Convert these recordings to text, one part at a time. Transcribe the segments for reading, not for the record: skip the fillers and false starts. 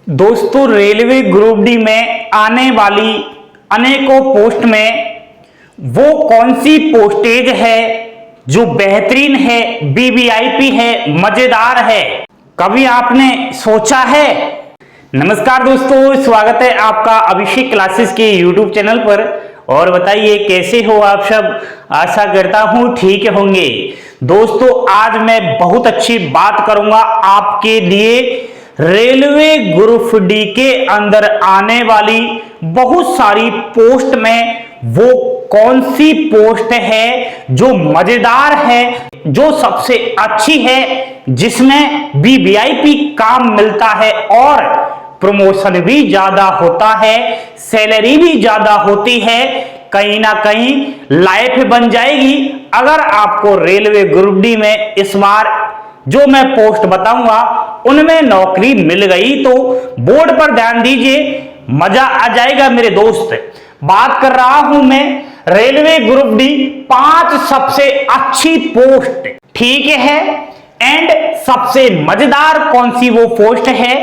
दोस्तों, railway group D में आने वाली अनेकों पोस्ट में वो कौन सी पोस्टेज है जो बेहतरीन है, वीवीआईपी है, मजेदार है? कभी आपने सोचा है? नमस्कार दोस्तों, स्वागत है आपका अभिषेक क्लासेस के यूट्यूब चैनल पर। और बताइए कैसे हो आप सब। आशा करता हूं ठीक होंगे। दोस्तों, आज मैं बहुत अच्छी बात करूंगा आपके लिए। रेलवे ग्रुप डी के अंदर आने वाली बहुत सारी पोस्ट में वो कौन सी पोस्ट है जो मजेदार है, जो सबसे अच्छी है, जिसमें वीवीआईपी काम मिलता है और प्रमोशन भी ज्यादा होता है, सैलरी भी ज्यादा होती है, कहीं ना कहीं लाइफ बन जाएगी। अगर आपको रेलवे ग्रुप डी में इस बार जो मैं पोस्ट बताऊंगा उनमें नौकरी मिल गई तो बोर्ड पर ध्यान दीजिए, मजा आ जाएगा मेरे दोस्त। बात कर रहा हूं मैं रेलवे ग्रुप डी 5 सबसे अच्छी पोस्ट, ठीक है। एंड सबसे मजेदार कौन सी वो पोस्ट है,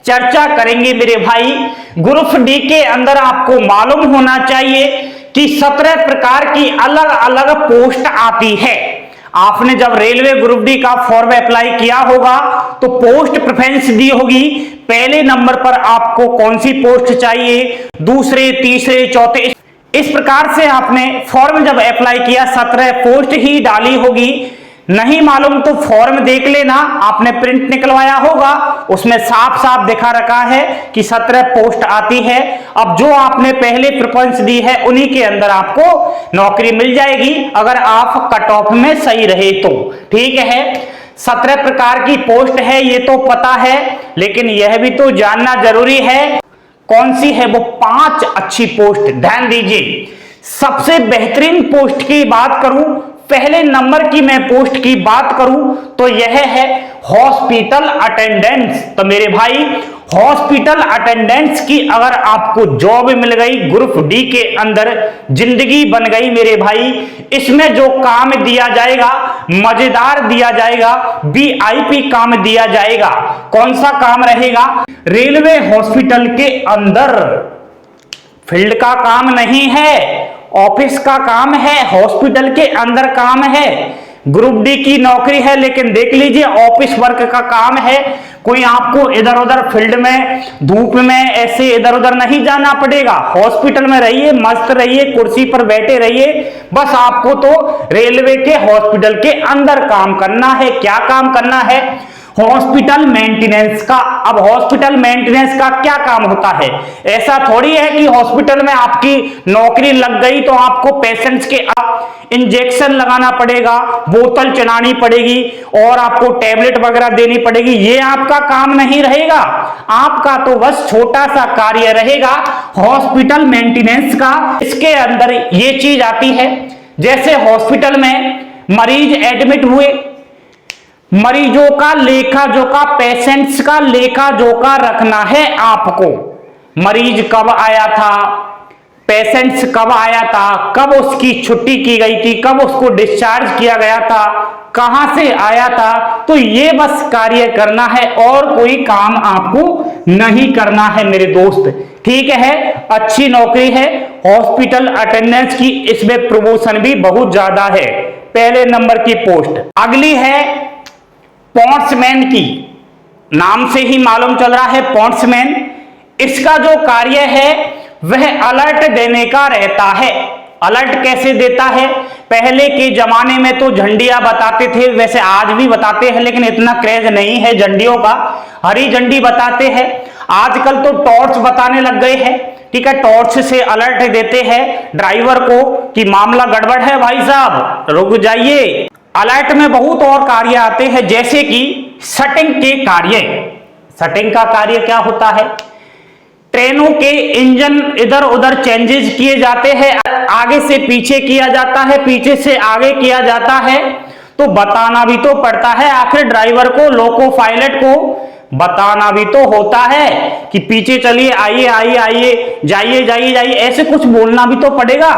चर्चा करेंगे मेरे भाई। ग्रुप डी के अंदर आपको मालूम होना चाहिए कि 17 प्रकार की अलग अलग पोस्ट आती है। आपने जब रेलवे ग्रुप डी का फॉर्म अप्लाई किया होगा तो पोस्ट प्रेफरेंस दी होगी। पहले नंबर पर आपको कौन सी पोस्ट चाहिए, दूसरे, तीसरे, चौथे, इस प्रकार से आपने फॉर्म जब अप्लाई किया 17 पोस्ट ही डाली होगी। नहीं मालूम तो फॉर्म देख लेना, आपने प्रिंट निकलवाया होगा, उसमें साफ साफ दिखा रखा है कि 17 पोस्ट आती है। अब जो आपने पहले प्रेफरेंस दी है उन्हीं के अंदर आपको नौकरी मिल जाएगी, अगर आप कट ऑफ में सही रहे तो, ठीक है। 17 प्रकार की पोस्ट है ये तो पता है, लेकिन यह भी तो जानना जरूरी है कौन सी है वो 5 अच्छी पोस्ट। ध्यान दीजिए, सबसे बेहतरीन पोस्ट की बात करूं, पहले नंबर की मैं पोस्ट की बात करूं तो यह है हॉस्पिटल अटेंडेंट्स। तो मेरे भाई, हॉस्पिटल अटेंडेंट्स की अगर आपको जॉब मिल गई ग्रुप डी के अंदर, जिंदगी बन गई मेरे भाई। इसमें जो काम दिया जाएगा मजेदार दिया जाएगा, वीआईपी काम दिया जाएगा। कौन सा काम रहेगा? रेलवे हॉस्पिटल के अंदर फील्ड का काम नहीं है, ऑफिस का काम है, हॉस्पिटल के अंदर काम है। ग्रुप डी की नौकरी है, लेकिन देख लीजिए ऑफिस वर्क का काम है। कोई आपको इधर उधर फील्ड में, धूप में ऐसे इधर उधर नहीं जाना पड़ेगा। हॉस्पिटल में रहिए, मस्त रहिए, कुर्सी पर बैठे रहिए, बस आपको तो रेलवे के हॉस्पिटल के अंदर काम करना है। क्या काम करना है? हॉस्पिटल मेंटेनेंस का। अब हॉस्पिटल मेंटेनेंस का क्या काम होता है? ऐसा थोड़ी है कि हॉस्पिटल में आपकी नौकरी लग गई तो आपको पेशेंट्स के इंजेक्शन लगाना पड़ेगा, बोतल चलानी पड़ेगी और आपको टैबलेट वगैरह देनी पड़ेगी। ये आपका काम नहीं रहेगा। आपका तो बस छोटा सा कार्य रहेगा हॉस्पिटल मेंटेनेंस का। इसके अंदर ये चीज आती है, जैसे हॉस्पिटल में मरीज एडमिट हुए, मरीजों का लेखा जोखा, पेशेंट्स का लेखा जोखा रखना है आपको। मरीज कब आया था, पेशेंट्स कब आया था, कब उसकी छुट्टी की गई थी, कब उसको डिस्चार्ज किया गया था, कहां से आया था, तो ये बस कार्य करना है और कोई काम आपको नहीं करना है मेरे दोस्त, ठीक है। अच्छी नौकरी है हॉस्पिटल अटेंडेंस की, इसमें प्रमोशन भी बहुत ज्यादा है। पहले नंबर की पोस्ट। अगली है पोस्टमैन की। नाम से ही मालूम चल रहा है पोस्टमैन। इसका जो कार्य है वह अलर्ट देने का रहता है। अलर्ट कैसे देता है? पहले के जमाने में तो झंडियां बताते थे, वैसे आज भी बताते हैं, लेकिन इतना क्रेज नहीं है झंडियों का। हरी झंडी बताते हैं, आजकल तो टॉर्च बताने लग गए हैं, ठीक है। टॉर्च से अलर्ट देते हैं ड्राइवर को कि मामला गड़बड़ है भाई साहब, रुक जाइए। अलर्ट में बहुत और कार्य आते हैं, जैसे कि शटिंग के कार्य। शटिंग का कार्य क्या होता है? ट्रेनों के इंजन इधर उधर चेंजेस किए जाते हैं, आगे से पीछे किया जाता है, पीछे से आगे किया जाता है, तो बताना भी तो पड़ता है। आखिर ड्राइवर को, लोको पायलट को बताना भी तो होता है कि पीछे चलिए, आइए आइए आइए, जाइए जाइए जाइए, ऐसे कुछ बोलना भी तो पड़ेगा।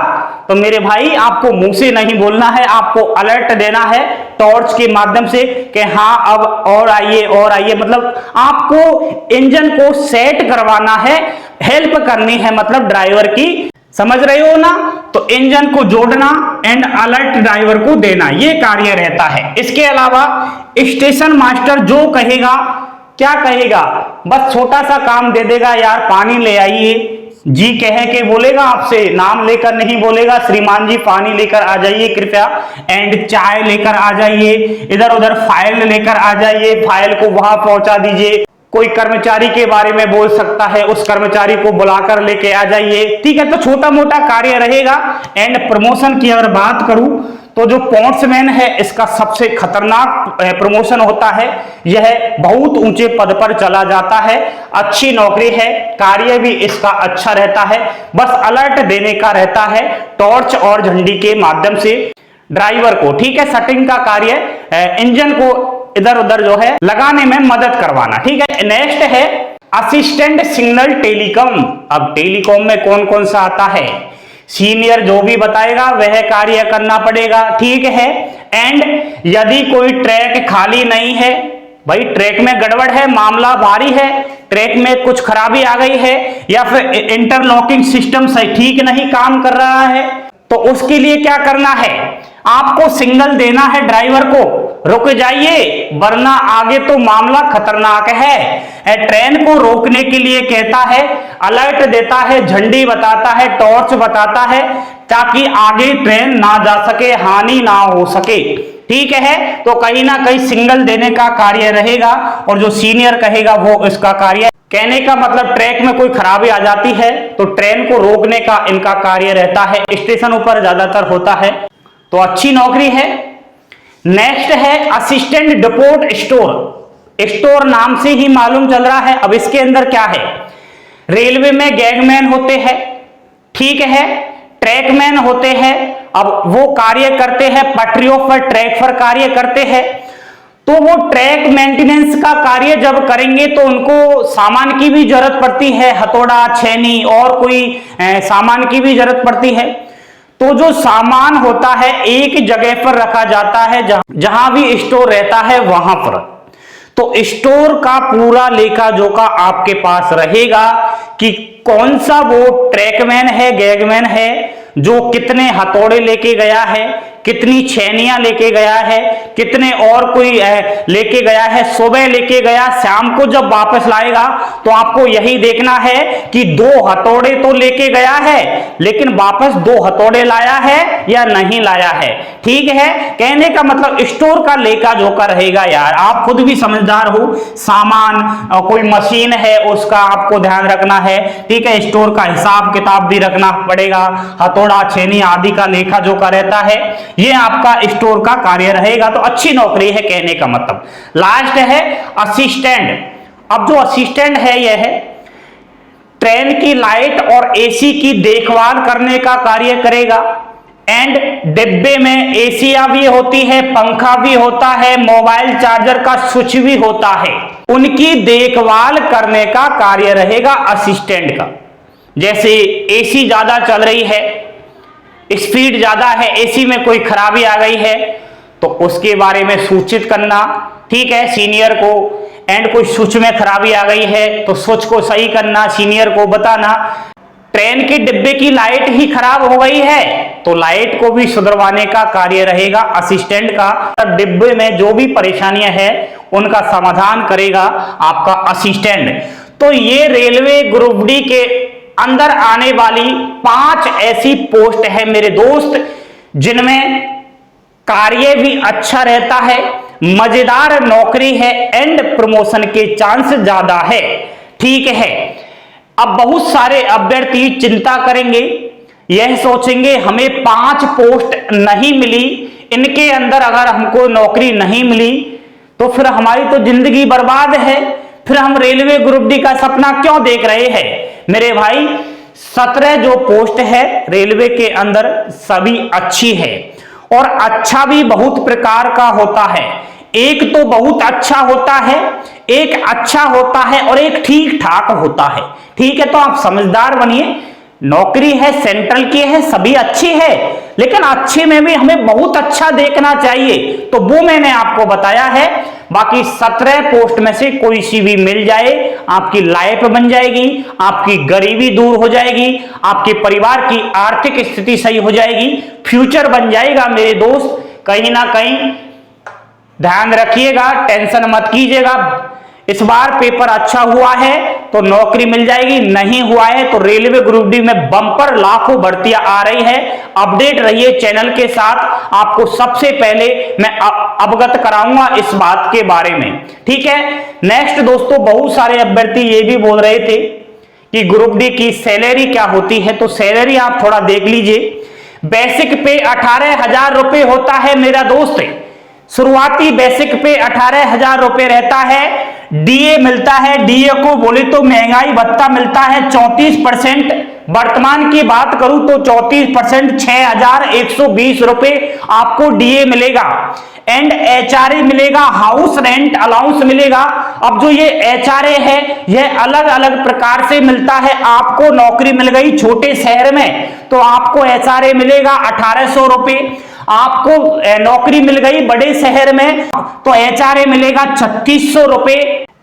तो मेरे भाई आपको मुंह से नहीं बोलना है, आपको अलर्ट देना है टॉर्च के माध्यम से कि हाँ अब और आइए, मतलब आपको इंजन को सेट करवाना है, हेल्प करनी है मतलब ड्राइवर की, समझ रहे हो ना। तो इंजन को जोड़ना एंड अलर्ट ड्राइवर को देना, ये कार्य रहता है। इसके अलावा स्टेशन मास्टर जो कहेगा, क्या कहेगा, बस छोटा सा काम दे देगा, यार पानी ले आइए, जी कह के बोलेगा आपसे, नाम लेकर नहीं बोलेगा, श्रीमान जी पानी लेकर आ जाइए कृपया, एंड चाय लेकर आ जाइए, इधर उधर फाइल लेकर आ जाइए, फाइल को वहां पहुंचा दीजिए। कोई कर्मचारी के बारे में बोल सकता है, उस कर्मचारी को बुलाकर लेके आ जाइए, ठीक है। तो छोटा मोटा कार्य रहेगा। एंड प्रमोशन की अगर बात करूं तो जो पोस्टमैन है इसका सबसे खतरनाक प्रमोशन होता है, यह बहुत ऊंचे पद पर चला जाता है, अच्छी नौकरी है, कार्य भी इसका अच्छा रहता है, बस अलर्ट देने का रहता है टॉर्च और झंडी के माध्यम से ड्राइवर को, ठीक है। सेटिंग का कार्य इंजन को इधर उधर जो है लगाने में मदद करवाना, ठीक है। नेक्स्ट है असिस्टेंट सिग्नल टेलीकॉम। अब टेलीकॉम में कौन कौन सा आता है, सीनियर जो भी बताएगा वह कार्य करना पड़ेगा, ठीक है। एंड यदि कोई ट्रैक खाली नहीं है, भाई ट्रैक में गड़बड़ है, मामला भारी है, ट्रैक में कुछ खराबी आ गई है या फिर इंटरलॉकिंग सिस्टम सही ठीक नहीं काम कर रहा है, तो उसके लिए क्या करना है, आपको सिग्नल देना है ड्राइवर को, रुक जाइए वरना आगे तो मामला खतरनाक है। ट्रेन को रोकने के लिए कहता है, अलर्ट देता है, झंडी बताता है, टॉर्च बताता है, ताकि आगे ट्रेन ना जा सके, हानि ना हो सके, ठीक है। तो कहीं ना कहीं सिग्नल देने का कार्य रहेगा और जो सीनियर कहेगा वो इसका कार्य, कहने का मतलब ट्रैक में कोई खराबी आ जाती है तो ट्रेन को रोकने का इनका कार्य रहता है, स्टेशनों पर ज्यादातर होता है, तो अच्छी नौकरी है। नेक्स्ट है असिस्टेंट डिपोट स्टोर। स्टोर नाम से ही मालूम चल रहा है। अब इसके अंदर क्या है, रेलवे में गैगमैन होते हैं, ठीक है, ट्रैकमैन होते हैं। अब वो कार्य करते हैं पटरियों पर, ट्रैक पर कार्य करते हैं, तो वो ट्रैक मेंटेनेंस का कार्य जब करेंगे तो उनको सामान की भी जरूरत पड़ती है, हथौड़ा, छेनी और कोई सामान की भी जरूरत पड़ती है। तो जो सामान होता है एक जगह पर रखा जाता है, जहां भी स्टोर रहता है वहां पर, तो स्टोर का पूरा लेखा जोखा आपके पास रहेगा कि कौन सा वो ट्रैकमैन है, गैगमैन है, जो कितने हथौड़े लेके गया है, कितनी छेनियां लेके गया है, कितने और कोई लेके गया है, सुबह लेके गया, शाम को जब वापस लाएगा तो आपको यही देखना है कि 2 हथौड़े तो लेके गया है लेकिन वापस 2 हथौड़े लाया है या नहीं लाया है, ठीक है। कहने का मतलब स्टोर का लेखा जोखा रहेगा यार, आप खुद भी समझदार हो, सामान कोई मशीन है उसका आपको ध्यान रखना है, ठीक है, स्टोर का हिसाब किताब भी रखना पड़ेगा, हथौड़ा, छेनी आदि का लेखा जोखा रहता है, ये आपका स्टोर का कार्य रहेगा। तो अच्छी नौकरी है कहने का मतलब। लास्ट है असिस्टेंट। अब जो असिस्टेंट है यह है ट्रेन की लाइट और एसी की देखभाल करने का कार्य करेगा। एंड डिब्बे में एसियां भी होती है, पंखा भी होता है, मोबाइल चार्जर का स्विच भी होता है, उनकी देखभाल करने का कार्य रहेगा असिस्टेंट का। जैसे एसी ज्यादा चल रही है, स्पीड ज्यादा है, एसी में कोई खराबी आ गई है तो उसके बारे में सूचित करना, ठीक है, सीनियर को। एंड कोई स्विच में खराबी आ गई है तो स्विच को सही करना, सीनियर को बताना। ट्रेन के डिब्बे की लाइट ही खराब हो गई है तो लाइट को भी सुधरवाने का कार्य रहेगा असिस्टेंट का। डिब्बे में जो भी परेशानियां हैं उनका समाधान करेगा आपका असिस्टेंट। तो ये रेलवे ग्रुप डी के अंदर आने वाली 5 ऐसी पोस्ट है मेरे दोस्त जिनमें कार्य भी अच्छा रहता है, मजेदार नौकरी है एंड प्रमोशन के चांस ज्यादा है, ठीक है। अब बहुत सारे अभ्यर्थी चिंता करेंगे, यह सोचेंगे हमें 5 पोस्ट नहीं मिली, इनके अंदर अगर हमको नौकरी नहीं मिली तो फिर हमारी तो जिंदगी बर्बाद है, फिर हम रेलवे ग्रुप डी का सपना क्यों देख रहे हैं। मेरे भाई 17 जो पोस्ट है रेलवे के अंदर सभी अच्छी है और अच्छा भी बहुत प्रकार का होता है। एक तो बहुत अच्छा होता है, एक अच्छा होता है और एक ठीक ठाक होता है, ठीक है। तो आप समझदार बनिए, नौकरी है, सेंट्रल की है, सभी अच्छी है, लेकिन अच्छे में भी हमें बहुत अच्छा देखना चाहिए, तो वो मैंने आपको बताया है। बाकी 17 पोस्ट में से कोई सी भी मिल जाए, आपकी लाइफ बन जाएगी, आपकी गरीबी दूर हो जाएगी, आपके परिवार की आर्थिक स्थिति सही हो जाएगी, फ्यूचर बन जाएगा मेरे दोस्त। कहीं ना कहीं ध्यान रखिएगा, टेंशन मत कीजिएगा। इस बार पेपर अच्छा हुआ है तो नौकरी मिल जाएगी, नहीं हुआ है तो रेलवे ग्रुप डी में बम्पर लाखों भर्तियां आ रही है। अपडेट रहिए चैनल के साथ, आपको सबसे पहले मैं अवगत कराऊंगा इस बात के बारे में, ठीक है। नेक्स्ट दोस्तों, बहुत सारे अभ्यर्थी ये भी बोल रहे थे कि ग्रुप डी की सैलरी क्या होती है, तो सैलरी आप थोड़ा देख लीजिए। बेसिक पे 18,000 रुपए होता है मेरा दोस्त, शुरुआती बेसिक पे 18,000 रुपए रहता है। डीए मिलता है, डीए को बोले तो महंगाई भत्ता मिलता है 34%, वर्तमान की बात करूं तो 34%, 6,120 रुपए आपको डीए मिलेगा। एंड एचआरए मिलेगा, हाउस रेंट अलाउंस मिलेगा। अब जो ये एचआरए है यह अलग अलग प्रकार से मिलता है। आपको नौकरी मिल गई छोटे शहर में तो आपको एचआरए मिलेगा 1,800 रुपए, आपको नौकरी मिल गई बड़े शहर में तो एचआरए मिलेगा 3,600 रुपए।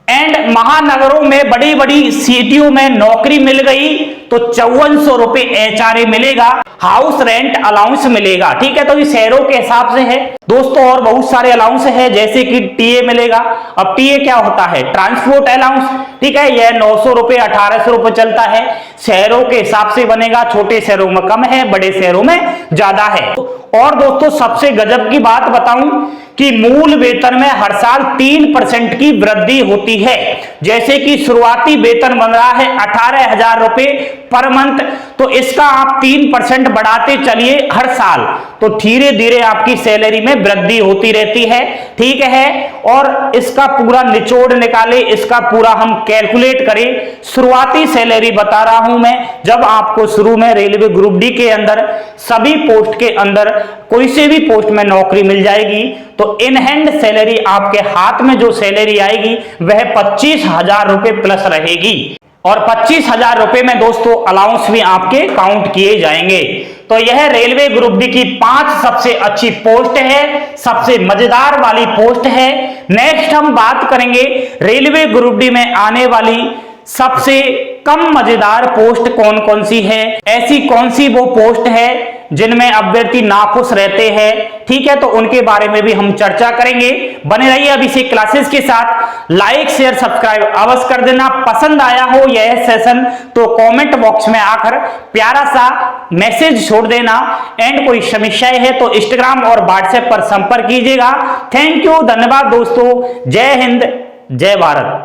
एंड महानगरों में बड़ी बड़ी सिटियों में नौकरी मिल गई तो 5,400 रुपए एचआरए मिलेगा, हाउस रेंट अलाउंस मिलेगा, ठीक है। तो ये शहरों के हिसाब से है दोस्तों। और बहुत सारे अलाउंस है जैसे कि टीए मिलेगा। अब टीए क्या होता है? ट्रांसपोर्ट अलाउंस, ठीक है। यह 900 रुपए 1,800 रुपए चलता है, शहरों के हिसाब से बनेगा, छोटे शहरों में कम है, बड़े शहरों में ज्यादा है। और दोस्तों सबसे गजब की बात बताऊं कि मूल वेतन में हर साल 3% की वृद्धि होती है। जैसे कि शुरुआती वेतन बन रहा है 18,000 रुपए पर मंथ, तो इसका आप 3% बढ़ाते चलिए हर साल, तो धीरे धीरे आपकी सैलरी में वृद्धि होती रहती है, ठीक है। और इसका पूरा निचोड़ निकाले, इसका पूरा हम कैलकुलेट करें। शुरुआती सैलरी बता रहा हूं मैं, जब आपको शुरू में रेलवे ग्रुप डी के अंदर सभी पोस्ट के अंदर कोई से भी पोस्ट में नौकरी मिल जाएगी तो इन हैंड सैलरी आपके हाथ में जो सैलरी आएगी वह 25,000 रुपए प्लस रहेगी। और 25,000 रुपए में दोस्तों अलाउंस भी आपके काउंट किए जाएंगे। तो यह रेलवे ग्रुप डी की 5 सबसे अच्छी पोस्ट है, सबसे मजेदार वाली पोस्ट है। नेक्स्ट हम बात करेंगे रेलवे ग्रुप डी में आने वाली सबसे कम मजेदार पोस्ट कौन कौन सी है, ऐसी कौन सी वो पोस्ट है जिनमें अभ्यर्थी नाखुश रहते हैं, ठीक है। तो उनके बारे में भी हम चर्चा करेंगे। बने रहिए अभिषेक क्लासेस के साथ। लाइक शेयर सब्सक्राइब अवश्य कर देना। पसंद आया हो यह सेशन तो कमेंट बॉक्स में आकर प्यारा सा मैसेज छोड़ देना। एंड कोई समस्याएं है तो इंस्टाग्राम और व्हाट्सएप पर संपर्क कीजिएगा। थैंक यू, धन्यवाद दोस्तों। जय हिंद, जय भारत।